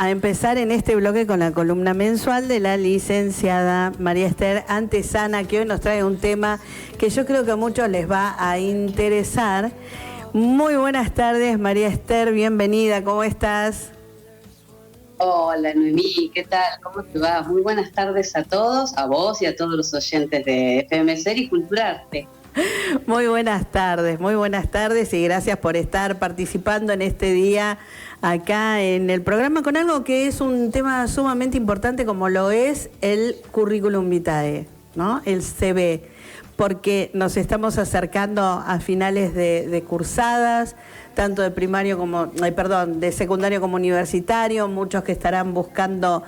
a empezar en este bloque con la columna mensual de la licenciada María Esther Antesana, que hoy nos trae un tema que yo creo que a muchos les va a interesar. Muy buenas tardes, María Esther, bienvenida, ¿cómo estás? Hola Noemí, ¿qué tal? ¿Cómo te va? Muy buenas tardes a todos, a vos y a todos los oyentes de FM Ser y Culturarte. Muy buenas tardes y gracias por estar participando en este día acá en el programa con algo que es un tema sumamente importante como lo es el currículum vitae, ¿no? El CV, porque nos estamos acercando a finales de cursadas, tanto de primario como, de secundario como universitario, muchos que estarán buscando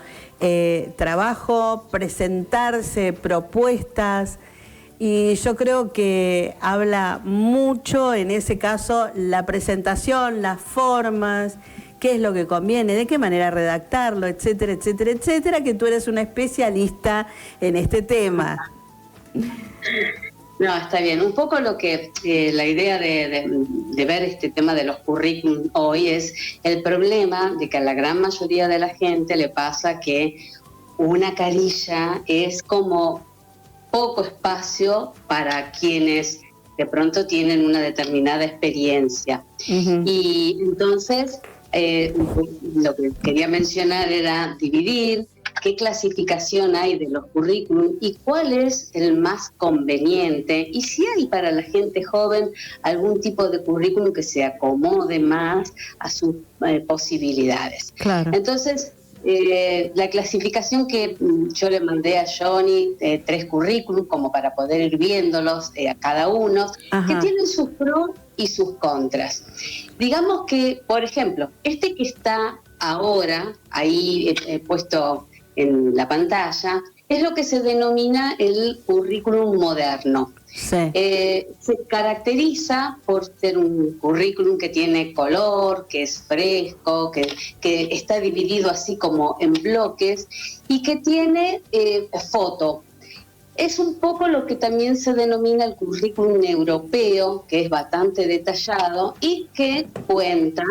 trabajo, presentarse, propuestas. Y yo creo que habla mucho en ese caso la presentación, las formas, qué es lo que conviene, de qué manera redactarlo, etcétera, etcétera, etcétera, que tú eres una especialista en este tema. No, está bien. Un poco lo que la idea de ver este tema de los currículum hoy es el problema de que a la gran mayoría de la gente le pasa que una carilla es como poco espacio para quienes de pronto tienen una determinada experiencia. Uh-huh. Y entonces lo que quería mencionar era dividir qué clasificación hay de los currículum y cuál es el más conveniente y si hay para la gente joven algún tipo de currículum que se acomode más a sus posibilidades. Claro. Entonces, la clasificación que yo le mandé a Johnny, 3 currículum como para poder ir viéndolos a cada uno, ajá, que tienen sus pros y sus contras. Digamos que, por ejemplo, este que está ahora ahí puesto en la pantalla es lo que se denomina el currículum moderno. Sí. Se caracteriza por ser un currículum que tiene color, que es fresco, que está dividido así como en bloques y que tiene foto. Es un poco lo que también se denomina el currículum europeo, que es bastante detallado y que cuenta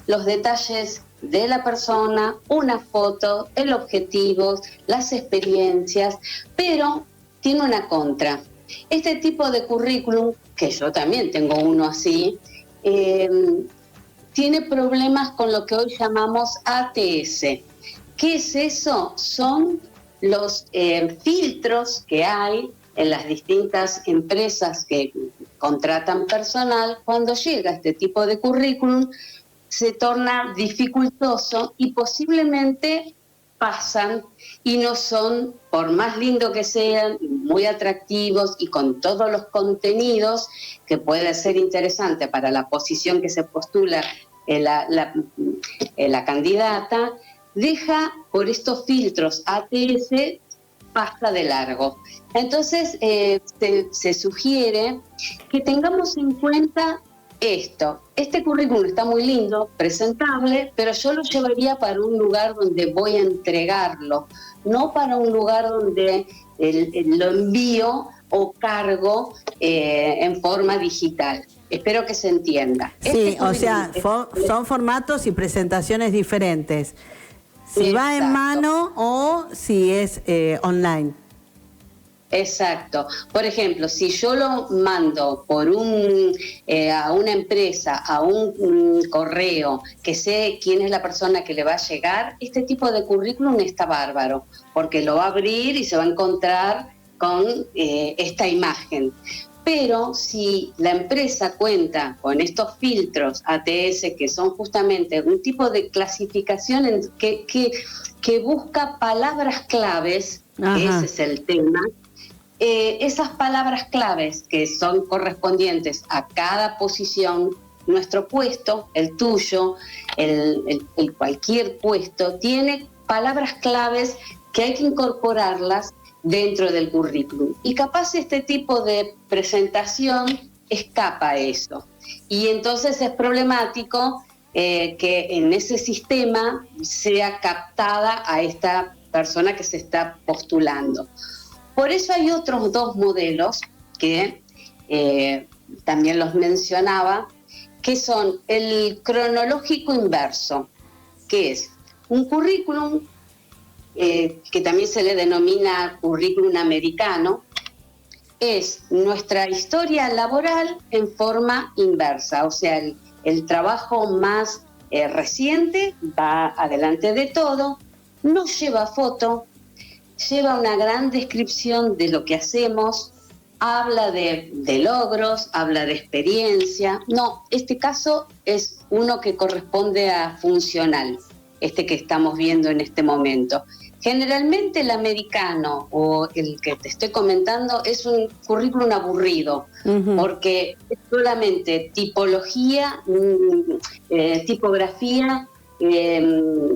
los detalles de la persona, una foto, el objetivo, las experiencias, pero tiene una contra. Este tipo de currículum, que yo también tengo uno así, tiene problemas con lo que hoy llamamos ATS. ¿Qué es eso? Son los filtros que hay en las distintas empresas que contratan personal. Cuando llega este tipo de currículum, se torna dificultoso y posiblemente pasan y no son, por más lindo que sean, muy atractivos y con todos los contenidos que puede ser interesante para la posición que se postula la candidata, deja por estos filtros ATS, pasa de largo. Entonces se sugiere que tengamos en cuenta esto. Este currículum está muy lindo, presentable, pero yo lo llevaría para un lugar donde voy a entregarlo, no para un lugar donde lo envío o cargo en forma digital. Espero que se entienda. Sí, o sea, son formatos y presentaciones diferentes. Si exacto, va en mano o si es online. Exacto. Por ejemplo, si yo lo mando por a una empresa, a un correo, que sé quién es la persona que le va a llegar, este tipo de currículum está bárbaro, porque lo va a abrir y se va a encontrar con esta imagen. Pero si la empresa cuenta con estos filtros ATS, que son justamente un tipo de clasificación que busca palabras claves, ese es el tema, esas palabras claves que son correspondientes a cada posición, nuestro puesto, el tuyo, el cualquier puesto, tiene palabras claves que hay que incorporarlas dentro del currículum. Y capaz este tipo de presentación escapa a eso. Y entonces es problemático que en ese sistema sea captada a esta persona que se está postulando. Por eso hay otros 2 modelos que también los mencionaba, que son el cronológico inverso, que es Un currículum, que también se le denomina currículum americano, es nuestra historia laboral en forma inversa, o sea, el trabajo más reciente va adelante de todo, no lleva foto, lleva una gran descripción de lo que hacemos, habla de logros, habla de experiencia. No, este caso es uno que corresponde a funcional, este que estamos viendo en este momento. Generalmente el americano o el que te estoy comentando es un currículum aburrido, porque es solamente tipología, tipografía,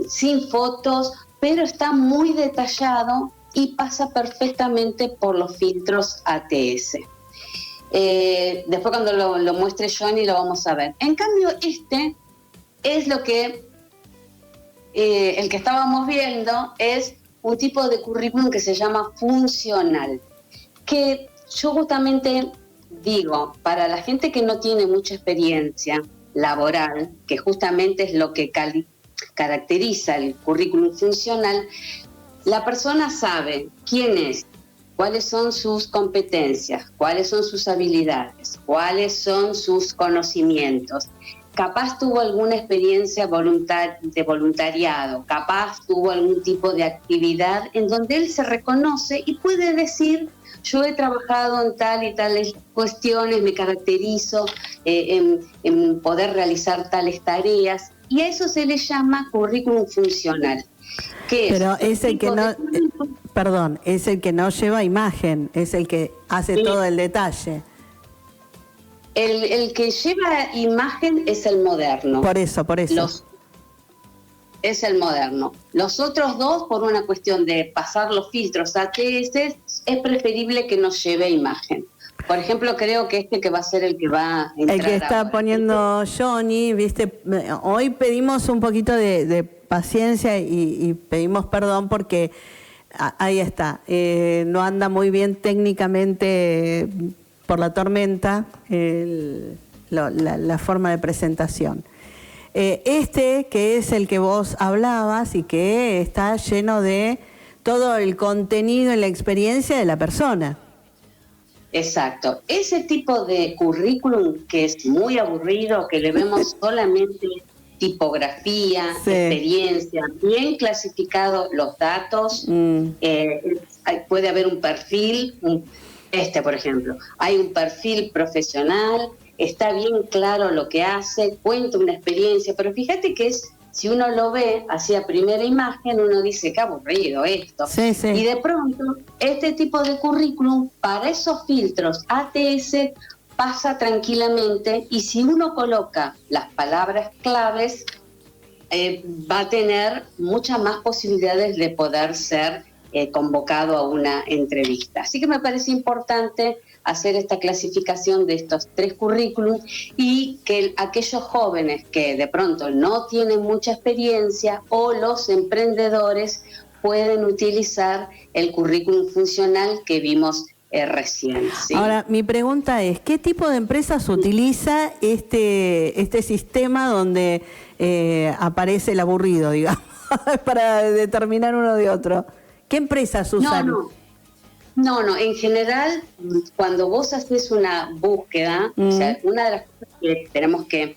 sin fotos, pero está muy detallado y pasa perfectamente por los filtros ATS. Después cuando lo muestre Johnny lo vamos a ver. En cambio este es lo que el que estábamos viendo es un tipo de currículum que se llama funcional, que yo justamente digo, para la gente que no tiene mucha experiencia laboral, que justamente es lo que caracteriza el currículum funcional, la persona sabe quién es, cuáles son sus competencias, cuáles son sus habilidades, cuáles son sus conocimientos. Capaz tuvo alguna experiencia de voluntariado, capaz tuvo algún tipo de actividad en donde él se reconoce y puede decir: yo he trabajado en tal y tales cuestiones, me caracterizo en poder realizar tales tareas, y a eso se le llama currículum funcional. Pero es el que no, es el que no lleva imagen, es el que hace todo el detalle. El que lleva imagen es el moderno. Por eso. Es el moderno. Los otros dos, por una cuestión de pasar los filtros ATS, es preferible que no lleve imagen. Por ejemplo, creo que este que va a ser el que va a entrar. El que está ahora poniendo Johnny, viste, hoy pedimos un poquito de paciencia y pedimos perdón porque ahí está, no anda muy bien técnicamente por la tormenta la forma de presentación. Este que es el que vos hablabas y que está lleno de todo el contenido y la experiencia de la persona. Exacto. Ese tipo de currículum que es muy aburrido, que le vemos solamente tipografía, experiencia, bien clasificado los datos, puede haber un perfil, por ejemplo, hay un perfil profesional, está bien claro lo que hace, cuenta una experiencia, pero fíjate que si uno lo ve así a primera imagen, uno dice: qué aburrido esto. Sí. Y de pronto, este tipo de currículum, para esos filtros ATS, pasa tranquilamente, y si uno coloca las palabras claves, va a tener muchas más posibilidades de poder ser convocado a una entrevista. Así que me parece importante hacer esta clasificación de estos 3 currículums, y que aquellos jóvenes que de pronto no tienen mucha experiencia o los emprendedores pueden utilizar el currículum funcional que vimos recién. ¿Sí? Ahora, mi pregunta es, ¿qué tipo de empresas utiliza este sistema donde aparece el aburrido, digamos, para determinar uno de otro? ¿Qué empresas usan? No, en general, cuando vos haces una búsqueda, o sea, una de las cosas que tenemos que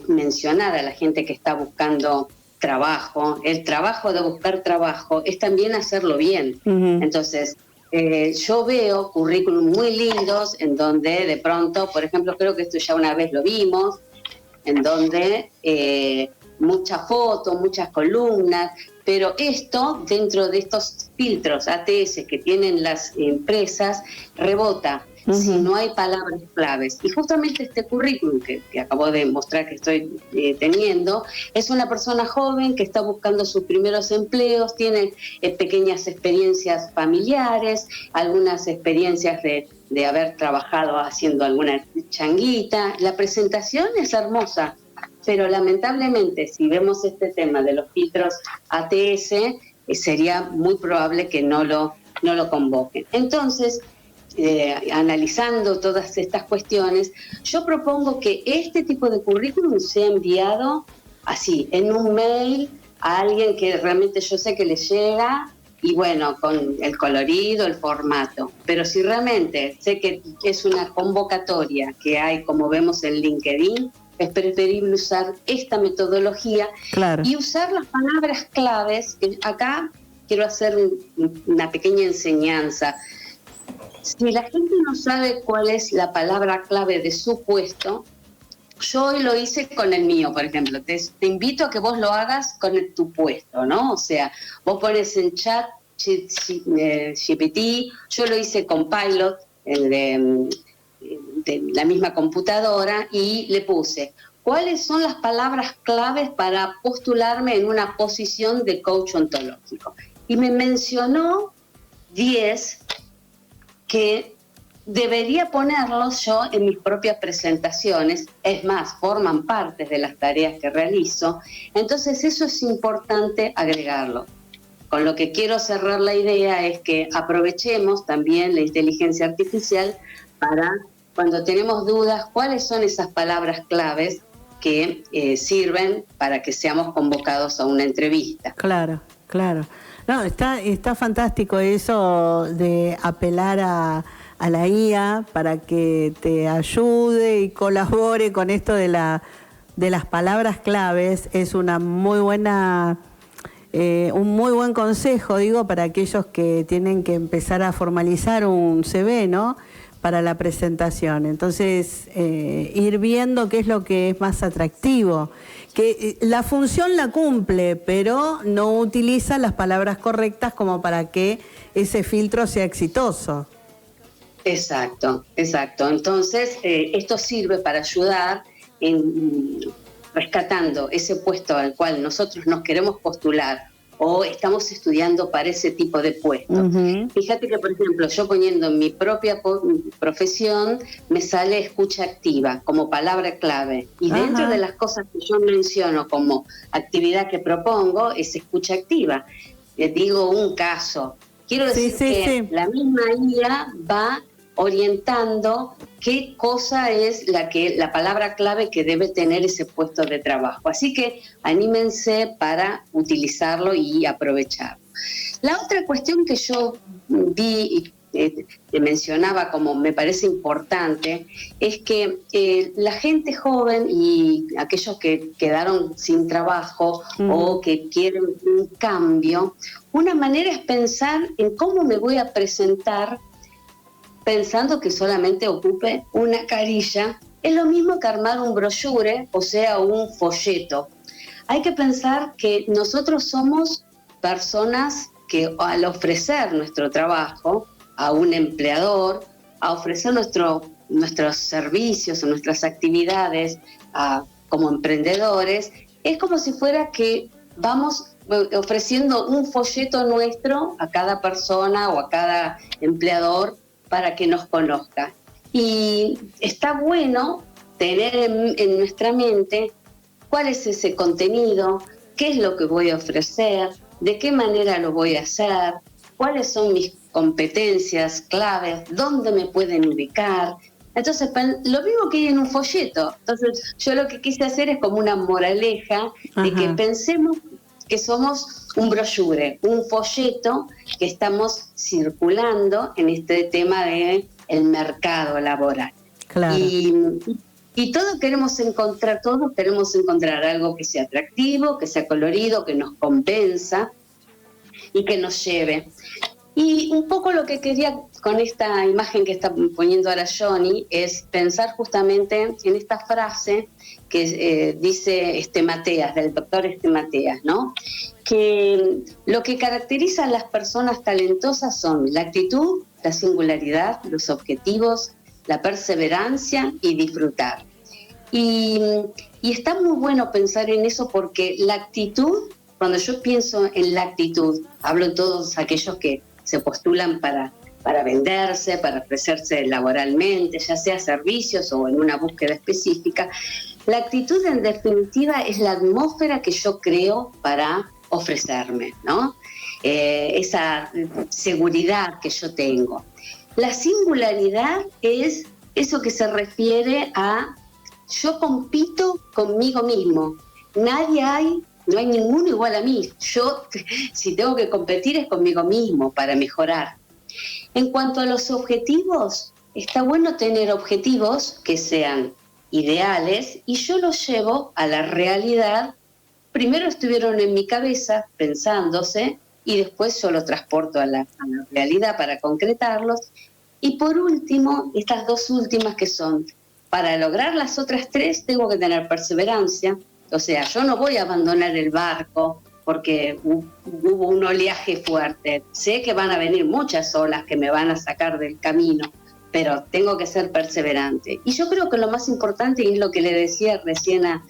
mencionar a la gente que está buscando trabajo, el trabajo de buscar trabajo es también hacerlo bien. Entonces, yo veo currículum muy lindos en donde de pronto, por ejemplo, creo que esto ya una vez lo vimos, en donde muchas fotos, muchas columnas, pero esto, dentro de estos filtros ATS que tienen las empresas, rebota si no hay palabras claves. Y justamente este currículum que acabo de mostrar que estoy teniendo, es una persona joven que está buscando sus primeros empleos, tiene pequeñas experiencias familiares, algunas experiencias de haber trabajado haciendo alguna changuita. La presentación es hermosa, pero lamentablemente si vemos este tema de los filtros ATS, sería muy probable que no lo convoquen. Entonces, analizando todas estas cuestiones, yo propongo que este tipo de currículum sea enviado así, en un mail a alguien que realmente yo sé que le llega, y bueno, con el colorido, el formato. Pero si realmente sé que es una convocatoria que hay, como vemos en LinkedIn, es preferible usar esta metodología, claro, y usar las palabras claves, que acá quiero hacer una pequeña enseñanza. Si la gente no sabe cuál es la palabra clave de su puesto, yo hoy lo hice con el mío, por ejemplo. Te invito a que vos lo hagas con tu puesto, ¿no? O sea, vos pones en chat GPT, yo lo hice con Pilot, el de la misma computadora, y le puse, ¿cuáles son las palabras claves para postularme en una posición de coach ontológico? Y me mencionó 10 que debería ponerlos yo en mis propias presentaciones, es más, forman parte de las tareas que realizo, entonces eso es importante agregarlo. Con lo que quiero cerrar la idea es que aprovechemos también la inteligencia artificial para, cuando tenemos dudas, cuáles son esas palabras claves que sirven para que seamos convocados a una entrevista. Claro, claro. No, está fantástico eso de apelar a la IA para que te ayude y colabore con esto de las palabras claves. Es una muy buena, un muy buen consejo, digo, para aquellos que tienen que empezar a formalizar un CV, ¿no?, para la presentación. Entonces, ir viendo qué es lo que es más atractivo. Que la función la cumple, pero no utiliza las palabras correctas como para que ese filtro sea exitoso. Exacto, exacto. Entonces, esto sirve para ayudar en rescatando ese puesto al cual nosotros nos queremos postular o estamos estudiando para ese tipo de puesto. Uh-huh. Fíjate que, por ejemplo, yo poniendo en mi propia profesión, me sale escucha activa como palabra clave. Y dentro de las cosas que yo menciono como actividad que propongo, es escucha activa. Digo un caso. Quiero decir que la misma IA va orientando qué cosa es la palabra clave que debe tener ese puesto de trabajo. Así que anímense para utilizarlo y aprovecharlo. La otra cuestión que yo vi y te mencionaba como me parece importante es que la gente joven y aquellos que quedaron sin trabajo o que quieren un cambio, una manera es pensar en cómo me voy a presentar pensando que solamente ocupe una carilla. Es lo mismo que armar un brochure, o sea, un folleto. Hay que pensar que nosotros somos personas que al ofrecer nuestro trabajo a un empleador, a ofrecer nuestros servicios o nuestras actividades como emprendedores, es como si fuera que vamos ofreciendo un folleto nuestro a cada persona o a cada empleador para que nos conozca. Y está bueno tener en nuestra mente cuál es ese contenido, qué es lo que voy a ofrecer, de qué manera lo voy a hacer, cuáles son mis competencias claves, dónde me pueden ubicar. Entonces, lo mismo que hay en un folleto. Entonces, yo lo que quise hacer es como una moraleja de que pensemos que somos un brochure, un folleto que estamos circulando en este tema de el mercado laboral. Claro. Y todos queremos encontrar algo que sea atractivo, que sea colorido, que nos convenza y que nos lleve. Y un poco lo que quería con esta imagen que está poniendo ahora Johnny es pensar justamente en esta frase que dice Matías, del doctor Matías, ¿no? Que lo que caracteriza a las personas talentosas son la actitud, la singularidad, los objetivos, la perseverancia y disfrutar. Y está muy bueno pensar en eso porque la actitud, cuando yo pienso en la actitud, hablo de todos aquellos que se postulan para venderse, para ofrecerse laboralmente, ya sea servicios o en una búsqueda específica. La actitud, en definitiva, es la atmósfera que yo creo para ofrecerme, ¿no? Esa seguridad que yo tengo. La singularidad es eso que se refiere a yo compito conmigo mismo. no hay ninguno igual a mí. Yo, si tengo que competir, es conmigo mismo para mejorar. En cuanto a los objetivos, está bueno tener objetivos que sean ideales y yo los llevo a la realidad. Primero estuvieron en mi cabeza pensándose y después yo los transporto a la realidad para concretarlos. Y por último, estas dos últimas que son, para lograr las otras tres tengo que tener perseverancia. O sea, yo no voy a abandonar el barco porque hubo un oleaje fuerte. Sé que van a venir muchas olas que me van a sacar del camino, pero tengo que ser perseverante. Y yo creo que lo más importante, y es lo que le decía recién a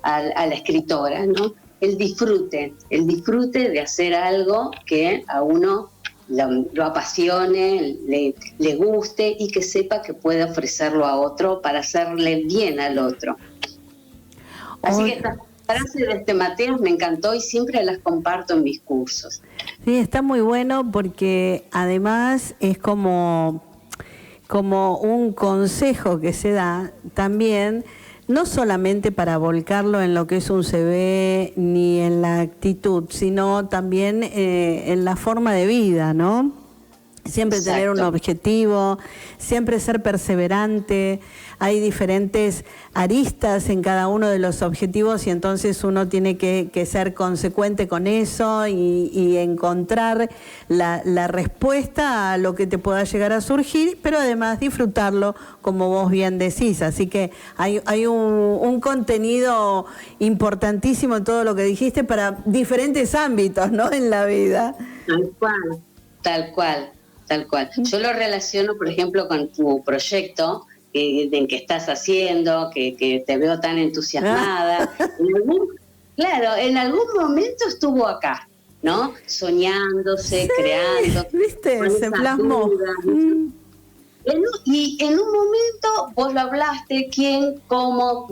la escritora, ¿no? El disfrute de hacer algo que a uno lo apasione, le guste y que sepa que puede ofrecerlo a otro para hacerle bien al otro. Así que esta frase de este Mateos me encantó y siempre las comparto en mis cursos. Sí, está muy bueno porque además es como un consejo que se da también, no solamente para volcarlo en lo que es un CV ni en la actitud, sino también en la forma de vida, ¿no? Siempre Exacto. Tener un objetivo, siempre ser perseverante. Hay diferentes aristas en cada uno de los objetivos y entonces uno tiene que ser consecuente con eso y encontrar la respuesta a lo que te pueda llegar a surgir, pero además disfrutarlo, como vos bien decís. Así que hay un contenido importantísimo en todo lo que dijiste para diferentes ámbitos, ¿no?, en la vida. Tal cual. Yo lo relaciono, por ejemplo, con tu proyecto en que estás haciendo, que te veo tan entusiasmada. En algún momento estuvo acá, ¿no? Soñándose, sí, creando. ¿Viste? Se plasmó. Y en un momento vos lo hablaste, quién, cómo,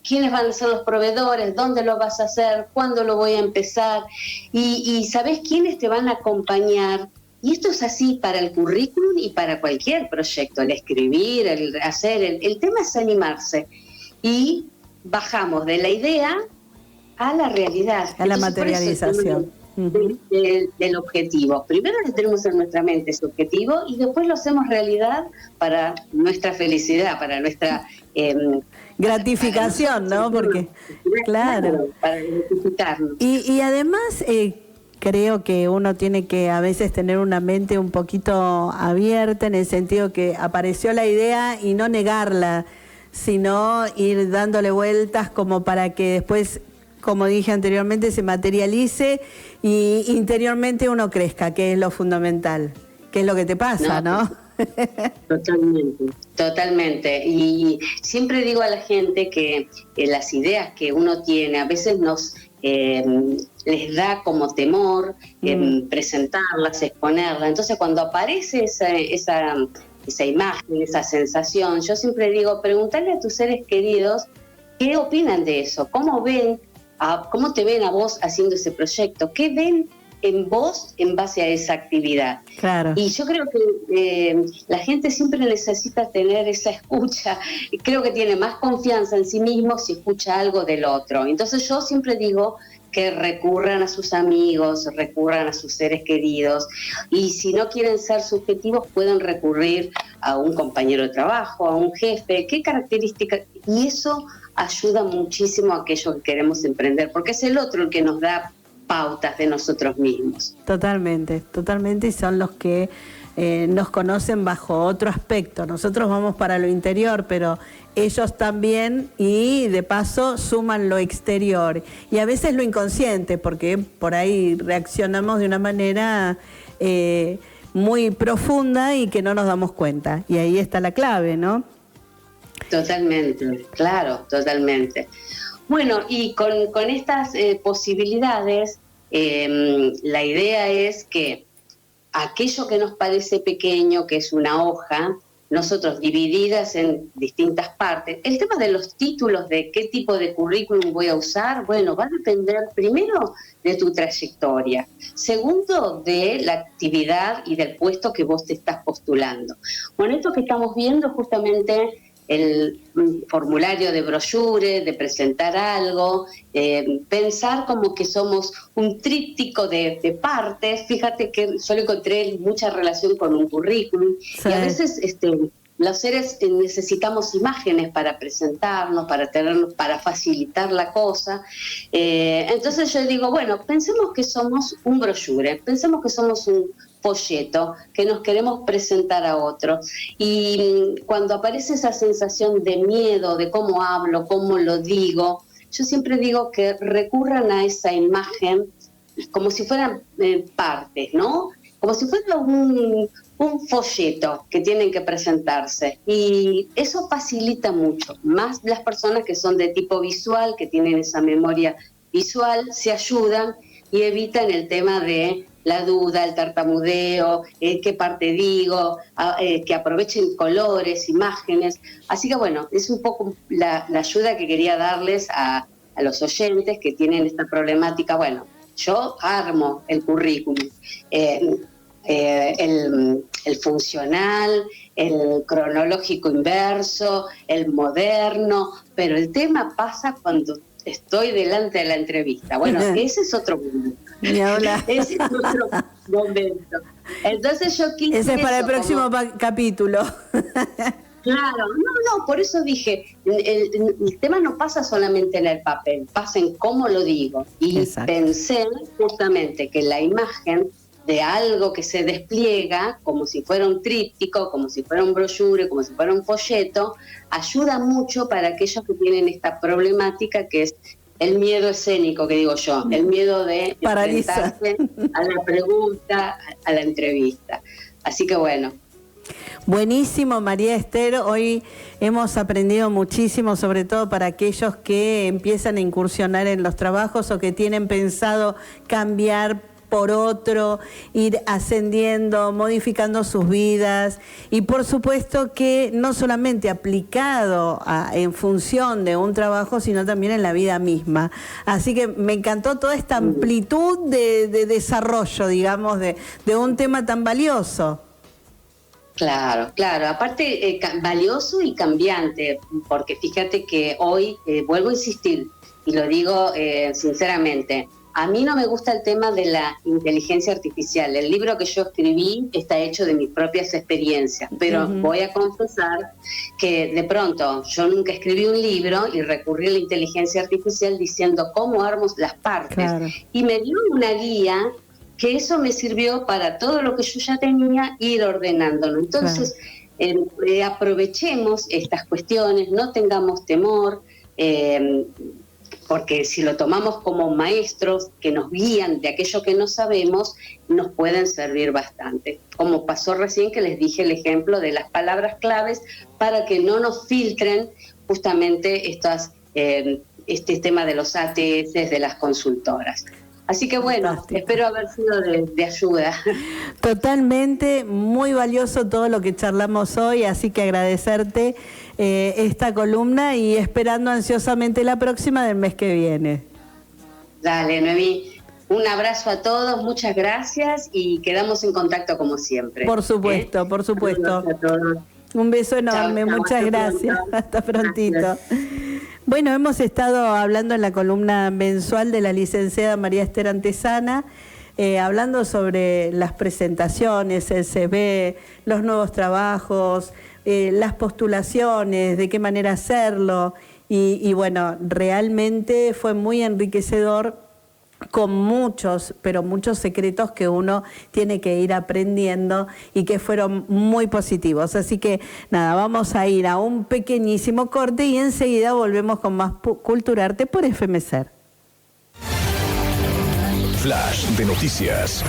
quiénes van a ser los proveedores, dónde lo vas a hacer, cuándo lo voy a empezar, y sabés quiénes te van a acompañar. Y esto es así para el currículum y para cualquier proyecto, el escribir, el hacer, el tema es animarse. Y bajamos de la idea a la realidad. A la materialización. Del objetivo. Primero lo tenemos en nuestra mente ese objetivo y después lo hacemos realidad para nuestra felicidad, para nuestra gratificación, ¿no? Porque, claro. Para gratificarnos. Y además creo que uno tiene que a veces tener una mente un poquito abierta en el sentido que apareció la idea y no negarla, sino ir dándole vueltas como para que después, como dije anteriormente, se materialice y interiormente uno crezca, que es lo fundamental, que es lo que te pasa, ¿no? Totalmente. Y siempre digo a la gente que las ideas que uno tiene a veces les da como temor presentarlas, exponerlas. Entonces cuando aparece esa imagen, esa sensación, yo siempre digo, pregúntale a tus seres queridos qué opinan de eso, cómo te ven a vos haciendo ese proyecto, qué ven en vos en base a esa actividad. Claro. Y yo creo que la gente siempre necesita tener esa escucha, creo que tiene más confianza en sí mismo si escucha algo del otro. Entonces yo siempre digo que recurran a sus amigos, recurran a sus seres queridos, y si no quieren ser subjetivos pueden recurrir a un compañero de trabajo, a un jefe, qué características, y eso ayuda muchísimo a aquellos que queremos emprender, porque es el otro el que nos da pautas de nosotros mismos. Totalmente, y son los que nos conocen bajo otro aspecto. Nosotros vamos para lo interior, pero ellos también, y de paso suman lo exterior. Y a veces lo inconsciente, porque por ahí reaccionamos de una manera muy profunda y que no nos damos cuenta. Y ahí está la clave, ¿no? Totalmente, claro, totalmente. Bueno, y con estas posibilidades, la idea es que aquello que nos parece pequeño, que es una hoja, nosotros divididas en distintas partes. El tema de los títulos, de qué tipo de currículum voy a usar, bueno, va a depender primero de tu trayectoria, segundo de la actividad y del puesto que vos te estás postulando. Bueno, esto que estamos viendo justamente el formulario de brochure, de presentar algo, pensar como que somos un tríptico de partes. Fíjate que yo le encontré mucha relación con un currículum, sí. Y a veces los seres necesitamos imágenes para presentarnos, para facilitar la cosa. Entonces yo digo, bueno, pensemos que somos un brochure, pensemos que somos un folleto, que nos queremos presentar a otro. Y cuando aparece esa sensación de miedo, de cómo hablo, cómo lo digo, yo siempre digo que recurran a esa imagen como si fueran partes, ¿no? Como si fuera un folleto que tienen que presentarse, y eso facilita mucho. Más las personas que son de tipo visual, que tienen esa memoria visual, se ayudan y evitan el tema de la duda, el tartamudeo, qué parte digo, que aprovechen colores, imágenes. Así que bueno, es un poco la ayuda que quería darles a los oyentes que tienen esta problemática. Bueno, yo armo el currículum, el funcional, el cronológico inverso, el moderno, pero el tema pasa cuando estoy delante de la entrevista. Bueno, ese es otro momento. Ese es otro momento. Entonces yo quise... Ese es para el próximo capítulo. Claro, no, por eso dije, el tema no pasa solamente en el papel, pasa en cómo lo digo. Y exacto. Pensé justamente que la imagen de algo que se despliega, como si fuera un tríptico, como si fuera un brochure, como si fuera un folleto, ayuda mucho para aquellos que tienen esta problemática que es el miedo escénico, que digo yo, el miedo de enfrentarse a la pregunta, a la entrevista. Así que bueno. Buenísimo, María Esther. Hoy hemos aprendido muchísimo, sobre todo para aquellos que empiezan a incursionar en los trabajos o que tienen pensado cambiar por otro, ir ascendiendo, modificando sus vidas, y por supuesto que no solamente aplicado en función de un trabajo, sino también en la vida misma. Así que me encantó toda esta amplitud de desarrollo, digamos, de un tema tan valioso. Claro, aparte valioso y cambiante, porque fíjate que hoy, vuelvo a insistir, y lo digo sinceramente, a mí no me gusta el tema de la inteligencia artificial. El libro que yo escribí está hecho de mis propias experiencias, pero voy a confesar que de pronto yo nunca escribí un libro y recurrí a la inteligencia artificial diciendo cómo armo las partes. Claro. Y me dio una guía que eso me sirvió para todo lo que yo ya tenía, ir ordenándolo. Entonces, aprovechemos estas cuestiones, no tengamos temor, porque si lo tomamos como maestros que nos guían de aquello que no sabemos, nos pueden servir bastante. Como pasó recién que les dije el ejemplo de las palabras claves para que no nos filtren justamente este tema de los ATS de las consultoras. Así que bueno, fantástico. Espero haber sido de ayuda. Totalmente, muy valioso todo lo que charlamos hoy, así que agradecerte esta columna y esperando ansiosamente la próxima del mes que viene. Dale, Noemí, un abrazo a todos, muchas gracias y quedamos en contacto como siempre. Por supuesto, por supuesto. Saludos a todos. Un beso enorme, chao, muchas gracias. Hasta prontito. Gracias. Bueno, hemos estado hablando en la columna mensual de la licenciada María Esther Antesana, hablando sobre las presentaciones, el CV, los nuevos trabajos, las postulaciones, de qué manera hacerlo. Y bueno, realmente fue muy enriquecedor, con muchos, pero muchos secretos que uno tiene que ir aprendiendo y que fueron muy positivos. Así que nada, vamos a ir a un pequeñísimo corte y enseguida volvemos con más Culturarte por FMSER. Flash de noticias.